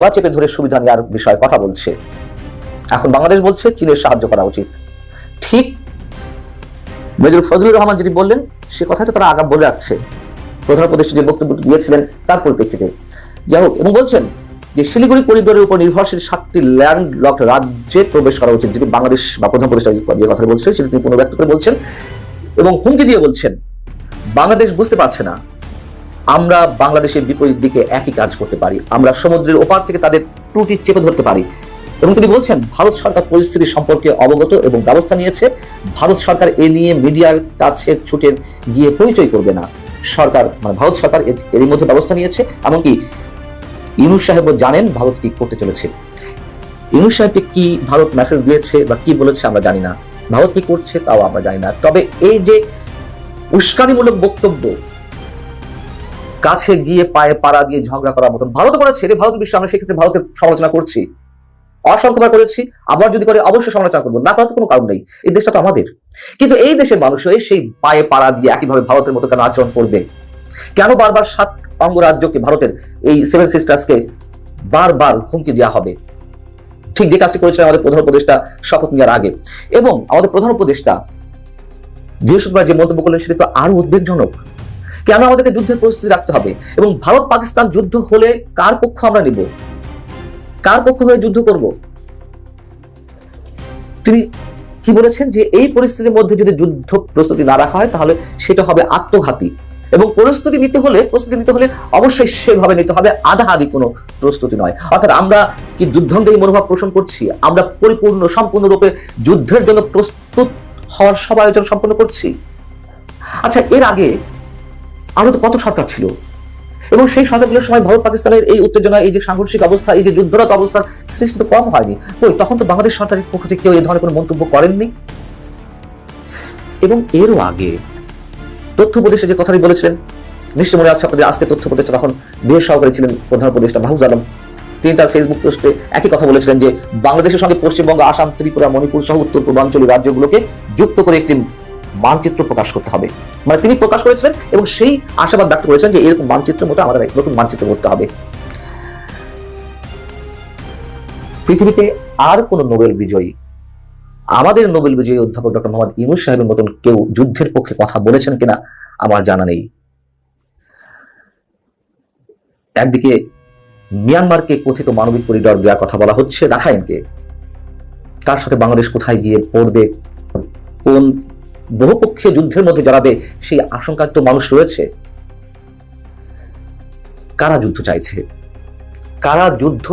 চেপে ধরে সুবিধা নেওয়ার বিষয়ে কথা বলছে। এখন বাংলাদেশ বলছে চীনের সাহায্য করা উচিত। ঠিক মেজর ফজলুর রহমান যেটি বললেন সে কথাই তো তারা আগাম বলে রাখছে, প্রধান উপদেষ্টা যে বক্তব্য দিয়েছিলেন তার পরিপ্রেক্ষিতে। যাই হোক, এবং বলছেন যে শিলিগুড়ি করিডোরের উপর নির্ভরশীল 7টি ল্যান্ডলক রাজ্যে প্রবেশ করা উচিত, যেটি বাংলাদেশ বা প্রধান উপদেষ্টা যে কথা বলছিলেন সেটি তিনি পুনর্ব্যক্ত করে বলছেন এবং হুমকি দিয়ে বলছেন বাংলাদেশ বুঝতে পারছে না আমরা বাংলাদেশের বিপরীত দিকে একই কাজ করতে পারি, আমরা সমুদ্রের ওপার থেকে তাদের ত্রুটি চেপে ধরতে পারি। এবং তিনি বলছেন ভারত সরকার পরিস্থিতি সম্পর্কে অবগত এবং ব্যবস্থা নিয়েছে, ভারত সরকার এ নিয়ে মিডিয়ার কাছে ছুটে গিয়ে পরিচয় করবে না। সরকার মানে ভারত সরকার এর মধ্যে ব্যবস্থা নিয়েছে, এমনকি ইউনূস সাহেবও জানেন ভারত কি করতে চলেছে। ইউনূস সাহেবকে কি ভারত মেসেজ দিয়েছে বা কি বলেছে আমরা জানি না, ভারত কি করছে তাও আমরা জানি না। তবে এই যে উস্কানিমূলক বক্তব্য, কাছে গিয়ে পায়ে পাড়া দিয়ে ঝগড়া করার মতন ভারত করেছে, ভারতের বিষয়ে আমরা সেক্ষেত্রে ভারতের সমালোচনা করছি, অসংখ্যবার করেছি, আবার যদি করে অবশ্যই সমালোচনা করবো, না করার কোনো কারণ নেই, এই দেশটা তো আমাদের। কিন্তু এই দেশের মানুষ হয়ে সেই পায়ে পাড়া দিয়ে একইভাবে ভারতের মতো কেন আচরণ করবে? কেন বারবার 7 অঙ্গরাজ্যকে ভারতের এই 7 সিস্টার্সকে বারবার হুমকি দেওয়া হবে? ঠিক যে কাজটি করেছিলেন আমাদের প্রধান উপদেষ্টা শপথ নেওয়ার আগে। এবং আমাদের প্রধান উপদেষ্টা বৃহস্পতিবার যে মন্তব্য করলেন সেটা তো আরো উদ্বেগজনক। কেন আমাদেরকে যুদ্ধের পরিস্থিতি রাখতে হবে? এবং ভারত পাকিস্তান যুদ্ধ হলে কার পক্ষ আমরা নিব, কার পক্ষ হয়ে যুদ্ধ করব? তিনি কি বলেছেন যে এই পরিস্থিতির মধ্যে যদি যুদ্ধ প্রস্তুতি না রাখা হয় তাহলে সেটা হবে আত্মঘাতী, এবং প্রস্তুতি নিতে হলে অবশ্যই সেভাবে নিতে হবে, আধাআধি কোনো প্রস্তুতি নয়। অর্থাৎ আমরা কি যুদ্ধঙ্গী মনোভাব পোষণ করছি? আমরা পরিপূর্ণ সম্পূর্ণরূপে যুদ্ধের জন্য প্রস্তুত হওয়ার সব আয়োজন সম্পন্ন করছি? আচ্ছা, এর আগে আরো তো কত সরকার ছিল, এবং সেই সরকারগুলোর সময় ভারত পাকিস্তানের এই উত্তেজনা, এই যে সাংঘর্ষিক অবস্থা, এই যে যুদ্ধরত অবস্থার সৃষ্টি তো কম হয়নি। তখন তো বাংলাদেশ সরকারের পক্ষ থেকে কেউ এই ধরনের কোনো মন্তব্য করেননি। এবং এরও আগে তথ্য উপদেষ্টা যে কথাটি বলেছিলেন, নিশ্চয় মনে আছে আপনাদের, আজকে তথ্য উপদেষ্টা তখন বিশেষ সহকারী ছিলেন প্রধান উপদেষ্টা মাহফুজ আলম, তিনি তার ফেসবুক পোস্টে একই কথা বলেছিলেন যে বাংলাদেশের সঙ্গে পশ্চিমবঙ্গ, আসাম, ত্রিপুরা, মণিপুর সহ উত্তর পূর্বাঞ্চলীয় রাজ্যগুলোকে যুক্ত করে একটি মানচিত্র প্রকাশ করতে হবে। মানে তিনি প্রকাশ করেছিলেন এবং সেই আশাবাদ ব্যক্ত করেছেন যে এরকম মানচিত্রের মতো আমাদের নতুন মানচিত্র করতে হবে। পৃথিবীতে আর কোন নোবেল বিজয়ী, আমাদের নোবেল বিজয়ী অধ্যাপক ডক্টর মোহাম্মদ ইউনূস সাহেবের মতন কেউ যুদ্ধের পক্ষে কথা বলেছেন কিনা আমার জানা নেই। একদিকে মিয়ানমারকে কথিত মানবিক করিডর দেওয়ার কথা বলা হচ্ছে, রাখাইনকে, তার সাথে বাংলাদেশ কোথায় গিয়ে পড়বে, কোন বহুপক্ষীয় যুদ্ধের মধ্যে জড়াবে সেই আশঙ্কা তো মানুষ রয়েছে। কারা যুদ্ধ চাইছে, কারা যুদ্ধ